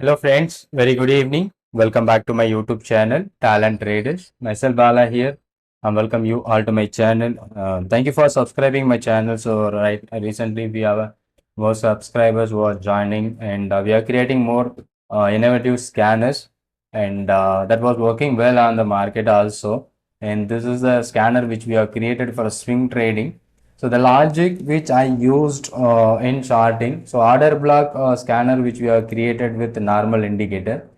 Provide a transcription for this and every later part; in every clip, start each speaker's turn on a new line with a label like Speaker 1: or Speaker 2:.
Speaker 1: Hello friends, very good evening. Welcome back to my YouTube channel, Talent Traders. Myself Bala here. I welcome you all to my channel. Thank you for subscribing my channel. So recently we have more subscribers who are joining, and we are creating more innovative scanners, and that was working well on the market also. And this is a scanner which we have created for swing trading. So the logic which I used in charting, so order block scanner which we have created with normal indicator,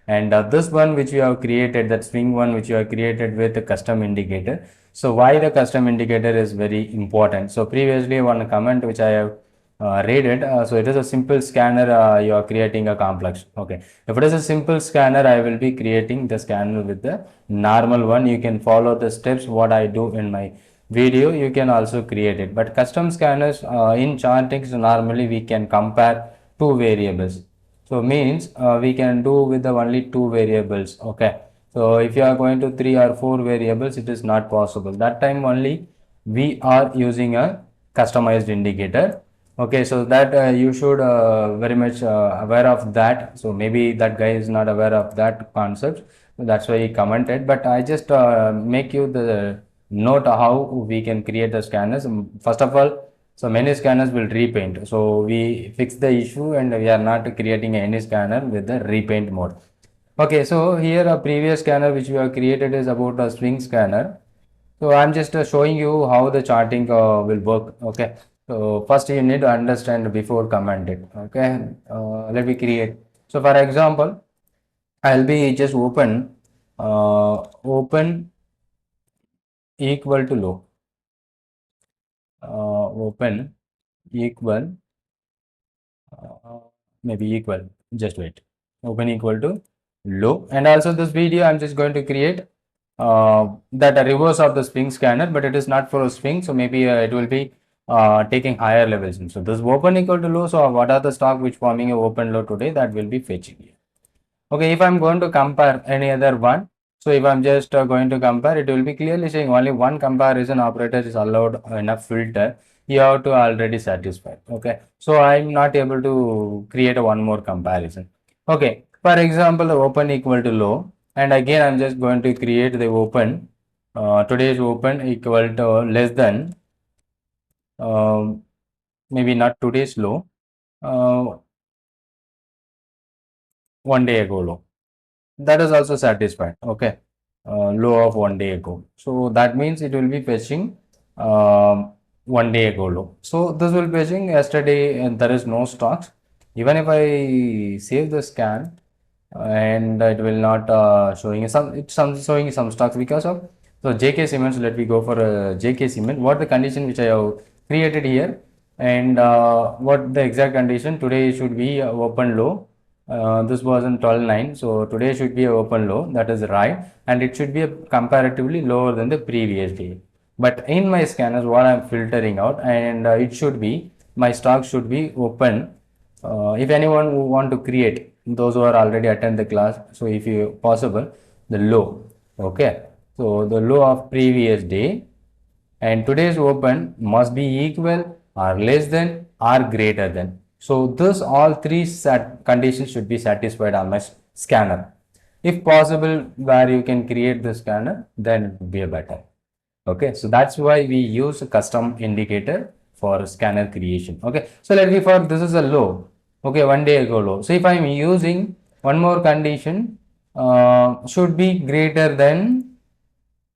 Speaker 1: and this one which we have created, that swing one which we have created with a custom indicator. So why the custom indicator is very important. So previously one comment which I have read it, so it is a simple scanner, you are creating a complex. Okay, if it is a simple scanner, I will be creating the scanner with the normal one. You can follow the steps what I do in my video, you can also create it. But custom scanners in chartings, normally we can compare two variables. So means we can do with the only two variables. Okay, so if you are going to three or four variables, it is not possible. That time only we are using a customized indicator. Okay, so that you should very much aware of that. So maybe that guy is not aware of that concept, so that's why he commented. But I just make you the note how we can create the scanners. First of all, so many scanners will repaint, so we fix the issue and we are not creating any scanner with the repaint mode. Okay, so here a previous scanner which we have created is about a swing scanner. So I'm just showing you how the charting will work. Okay, so first you need to understand before comment it. Okay, let me create. So for example, I'll be just open equal to low, open equal, uh, maybe equal, just wait, open equal to low. And also this video I'm just going to create that a reverse of the swing scanner, but it is not for a swing, so maybe it will be taking higher levels. So this open equal to low, so what are the stock which forming a open low today, that will be fetching here. Okay, if I'm going to compare any other one, so if I'm just going to compare, it will be clearly saying only one comparison operator is allowed in a filter. You have to already satisfied. Okay, so I'm not able to create a one more comparison. Okay, for example, the open equal to low, and again I'm just going to create the open. Today's open equal to less than, um, maybe not today's low, uh, 1 day ago low. That is also satisfied. Okay, low of 1 day ago, so that means it will be fetching 1 day ago low. So this will be fetching yesterday, and there is no stocks. Even if I save the scan, and it will not showing some, it's some showing some stocks because of, so JK Cement. Let me go for JK Cement. What the condition which I have created here, and what the exact condition today should be open low. This was in 12.9, so today should be a open low, that is right, and it should be a comparatively lower than the previous day. But in my scanners, what I'm filtering out, and it should be, my stock should be open. If anyone who want to create, those who are already attend the class, so if you possible, the low. Okay, so the low of previous day and today's open must be equal or less than or greater than. So this all three conditions should be satisfied on my scanner. If possible, where you can create the scanner, then it would be a better. Okay, so that's why we use a custom indicator for scanner creation. Okay, so let me, for this is a low. Okay, 1 day ago low. So if I'm using one more condition, should be greater than,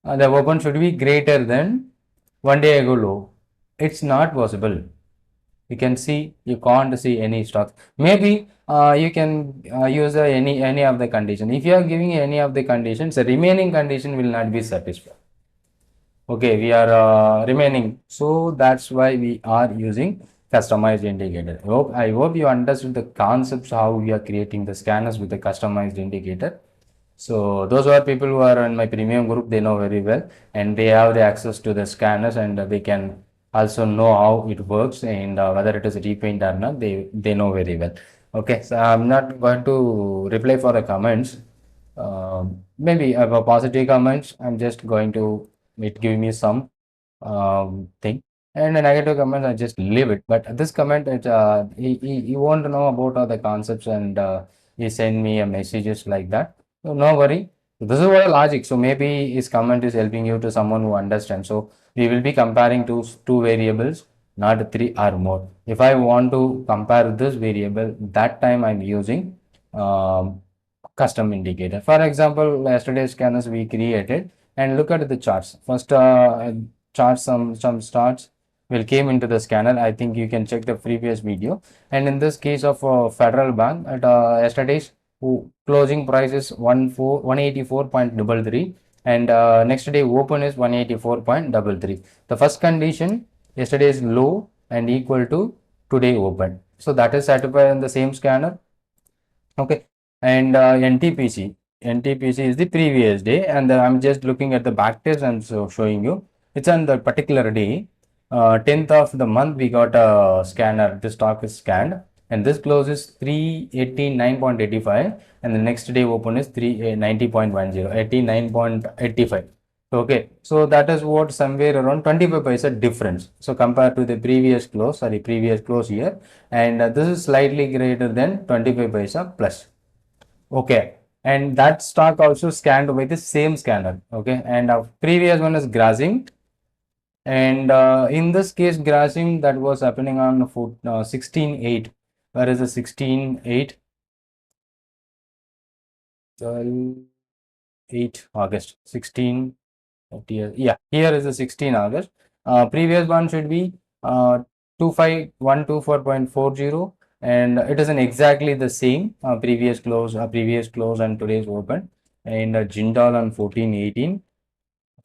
Speaker 1: the open should be greater than 1 day ago low. It's not possible. You can see, you can't see any stocks. Maybe you can use any of the condition. If you are giving any of the conditions, the remaining condition will not be satisfied. Okay, we are remaining, so that's why we are using customized indicator. I hope you understood the concepts how we are creating the scanners with the customized indicator. So those are people who are in my premium group, they know very well, and they have the access to the scanners, and they can also know how it works, and whether it is repaint or not, they know very well. Okay, so I'm not going to reply for the comments. Maybe a positive comments, I'm just going to, it give me some thing, and a negative comment I just leave it. But this comment, it he won't know about all the concepts, and he sent me a messages like that. So no worry. So this is what a logic. So maybe his comment is helping you to someone who understands. So we will be comparing two variables, not three or more. If I want to compare this variable, that time I'm using custom indicator. For example, yesterday's scanners we created, and look at the charts. First charts, some charts will came into the scanner. I think you can check the previous video. And in this case of Federal Bank, at yesterday's closing price is 184.33, and next day open is 184.33. The first condition, yesterday's low and equal to today open. So that is satisfied in the same scanner. Okay, and NTPC is the previous day, and I'm just looking at the back test and so showing you it's on the particular day, 10th of the month we got a scanner. The stock is scanned, and this close is 389.85, and the next day open is 390.10, 89.85. Okay, so that is what somewhere around 25 paisa difference. So compared to the previous close here, and this is slightly greater than 25 paisa plus. Okay, and that stock also scanned by the same scanner. Okay, and previous one is grazing, and in this case grazing that was happening on 16/8, where is the 16/8, 8 August 16. Yeah, here is the 16 August. Previous one should be 25,124.40, and it isn't exactly the same previous close and today's open. And Jindal on 14/18,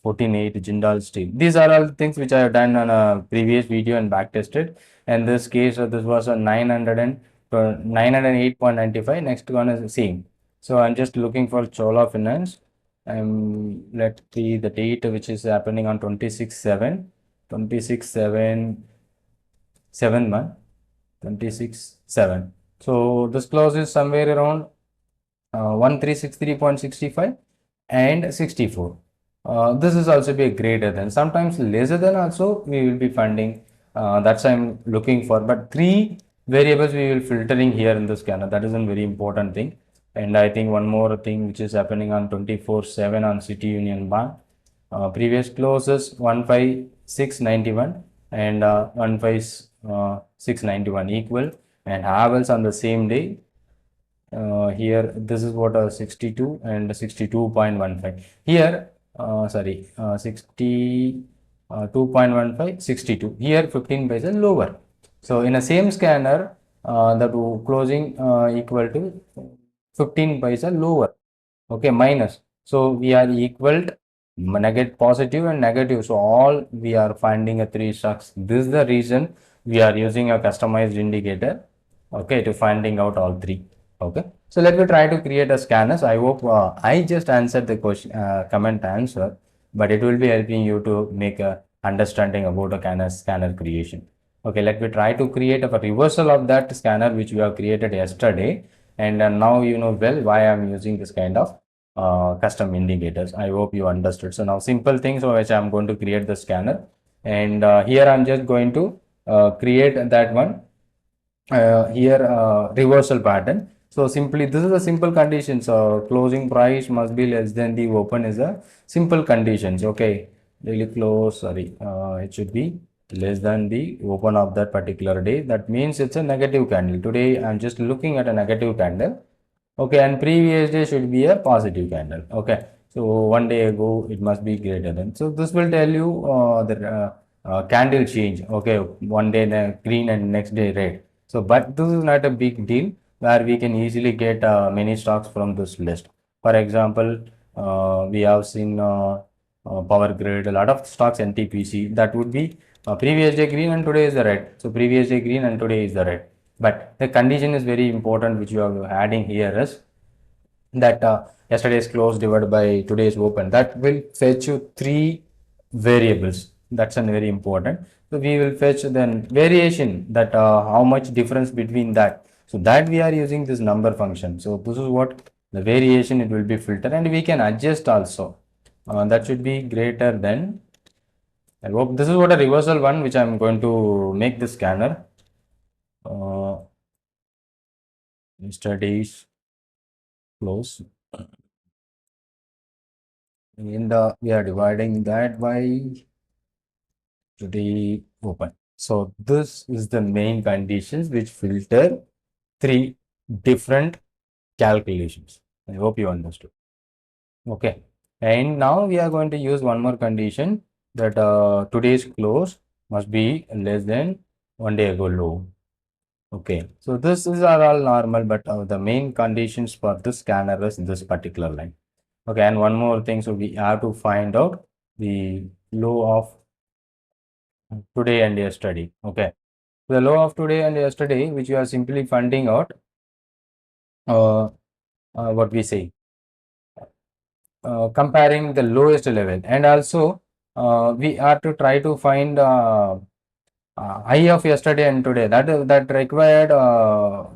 Speaker 1: 14/8 Jindal steel. These are all things which I have done on a previous video and back tested. And this case, this was a 908.95. Next one is the same. So I'm just looking for Chola Finance. Let's see the date which is happening on 26/7, 26/7, 7 month, 26/7. So this close is somewhere around 1363.65 and 64. This is also be greater than, sometimes lesser than also we will be finding. That's I'm looking for, but three variables we will filtering here in the scanner. That is a very important thing. And I think one more thing which is happening on 24/7 on City Union Bank. Previous closes 15691 and 15691 equal, and Havels on the same day. Here this is what 62 and 62.15 here, 62.15, 62 here, 15 paisa lower. So in a same scanner, that closing equal to 15 paisa lower. Okay, minus. So we are equal negative, positive and negative. So all we are finding a three stocks. This is the reason we are using a customized indicator, okay, to finding out all three. Okay, so let me try to create a scanner. So I hope I just answered the question, comment answer, but it will be helping you to make a understanding about a scanner creation. Okay, let me try to create a reversal of that scanner which we have created yesterday, and now you know well why I'm using this kind of custom indicators. I hope you understood. So now simple things which I'm going to create the scanner, and here I'm just going to create that one here reversal pattern. So simply this is a simple condition. So closing price must be less than the open is a simple conditions. Okay, daily close, it should be less than the open of that particular day. That means it's a negative candle. Today I'm just looking at a negative candle. Okay, and previous day should be a positive candle. Okay, so one day ago it must be greater than. So this will tell you the candle change. Okay, one day green and next day red. So, but this is not a big deal where we can easily get many stocks from this list. For example, we have seen Power Grid, a lot of stocks NTPC that would be previous day green and today is the red. So previous day green and today is the red. But the condition is very important which you are adding here is that yesterday's close divided by today's open. That will fetch you three variables. That's very important. So we will fetch then variation, that how much difference between that. So that we are using this number function. So this is what the variation, it will be filtered, and we can adjust also. That should be greater than. I hope this is what a reversal one which I am going to make the scanner. Yesterday's close, and we are dividing that by today open. So this is the main conditions which filter three different calculations. I hope you understood. Okay, and now we are going to use one more condition that today's close must be less than 1 day ago low. Okay, so this is are all normal, but the main conditions for this scanner is this particular line. Okay, and one more thing, so we have to find out the low of today and yesterday. Okay, the low of today and yesterday, which you are simply finding out, uh, what we say, comparing the lowest level, and also we are to try to find high of yesterday and today. That required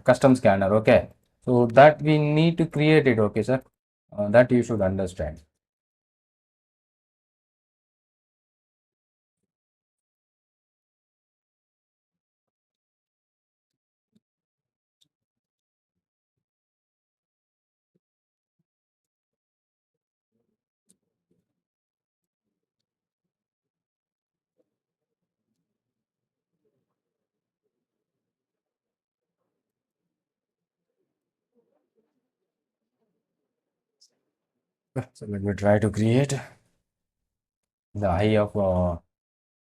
Speaker 1: custom scanner. Okay, so that we need to create it. Okay, sir, that you should understand. So let me try to create the high of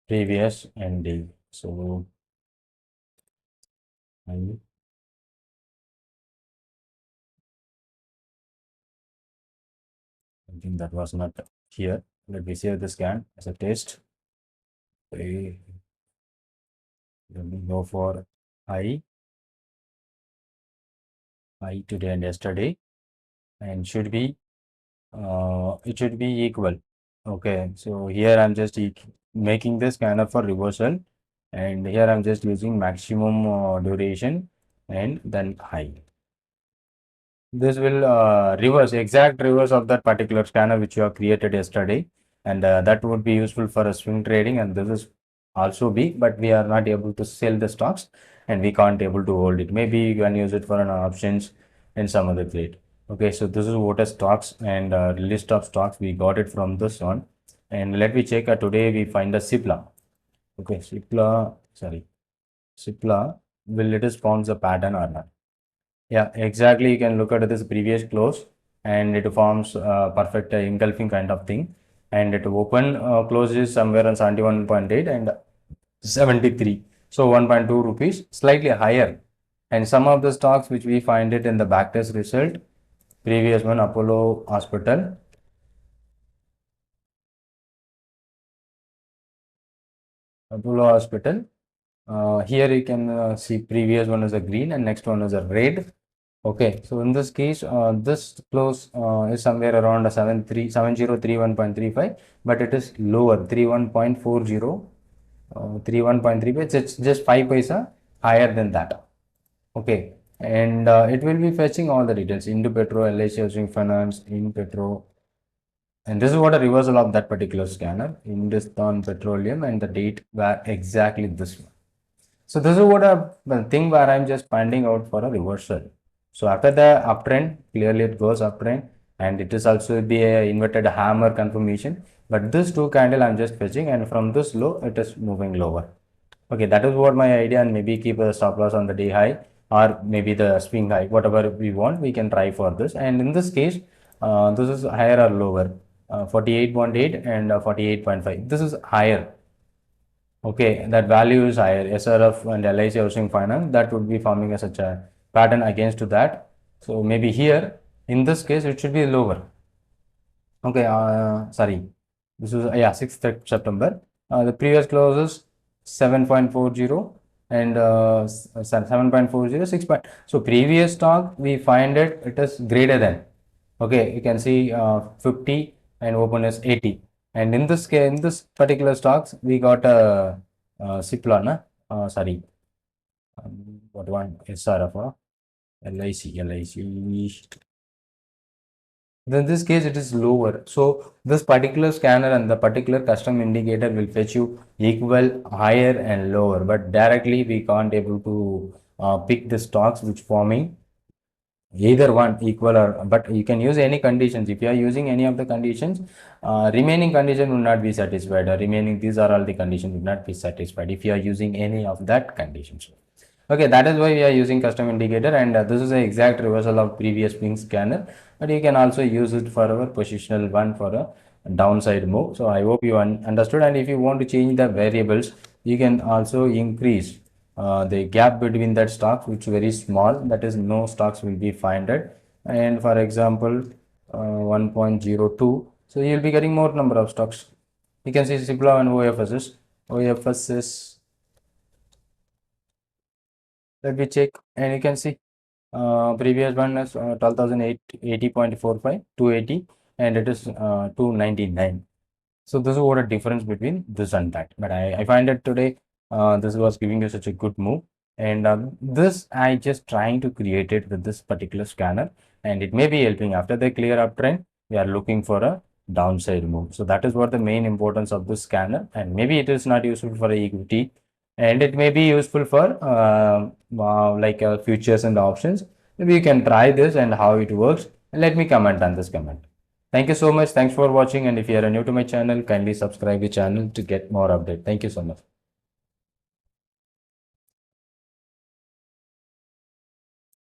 Speaker 1: previous and day. So I think that was not here. Let me save the scan as a test. Okay, let me go for high today and yesterday, and should be it should be equal. Okay, so here I'm just making the scanner for reversal, and here I'm just using maximum duration and then high. This will reverse, exact reverse of that particular scanner which you have created yesterday, and that would be useful for a swing trading, and this is also big, but we are not able to sell the stocks and we can't able to hold it. Maybe you can use it for an options and some other trade. Okay, so this is what a stocks and list of stocks we got it from this one, and let me check. Today we find the Cipla. Okay, Cipla, will it is forms a pattern or not? Yeah, exactly. You can look at this previous close, and it forms a perfect engulfing kind of thing. And it open close is somewhere on 71.8 and 73. So 1.2 rupees, slightly higher. And some of the stocks which we find it in the backtest result, previous one Apollo Hospital. Here you can see previous one is a green and next one is a red. Okay, so in this case, this close is somewhere around a 7031.35, but it is lower 31.40, 31.35. It's just 5 paisa higher than that. Okay, and it will be fetching all the details into Petro, LIC Housing Finance, in Petro, and this is what a reversal of that particular scanner, Hindustan Petroleum, and the date were exactly this one. So this is what a thing where I'm just finding out for a reversal. So after the uptrend, clearly it goes uptrend, and it is also be a inverted hammer confirmation. But this two candle I'm just fetching, and from this low it is moving lower. Okay, that is what my idea, and maybe keep a stop loss on the day high or maybe the swing high, whatever we want, we can try for this. And in this case, this is higher or lower, 48.8 and 48.5. This is higher. Okay, that value is higher. SRF and LIC Housing Finance, that would be forming a such a pattern against to that. So maybe here, in this case, it should be lower. Okay, sorry, this is yeah 6th September. The previous close is 7.40 and 7.40 6 point. So previous stock we find it is greater than. Okay, you can see 50 and open is 80. And in this case, in this particular stocks, we got a Cipla, sorry, what one SRF, LIC. Then in this case, it is lower. So this particular scanner and the particular custom indicator will fetch you equal, higher and lower. But directly we can't able to pick the stocks which forming either one equal or, but you can use any conditions. If you are using any of the conditions, remaining condition will not be satisfied, or remaining, these are all the conditions will not be satisfied if you are using any of that conditions. Okay, that is why we are using custom indicator, and this is the exact reversal of previous ping scanner, but you can also use it for our positional one for a downside move. So I hope you understood, and if you want to change the variables, you can also increase the gap between that stocks, which is very small, that is no stocks will be finded, and for example 1.02, so you will be getting more number of stocks. You can see Sipla and OFS is, let me check, and you can see previous one is 12,080.45 280, and it is 299. So this is what a difference between this and that. But I find that today this was giving you such a good move, and this I just trying to create it with this particular scanner, and it may be helping. After the clear uptrend, we are looking for a downside move. So that is what the main importance of this scanner, and maybe it is not useful for equity, and it may be useful for like futures and options. Maybe you can try this and how it works, and let me comment on this comment. Thank you so much. Thanks for watching. And if you are new to my channel, kindly subscribe the channel to get more update. Thank you so much.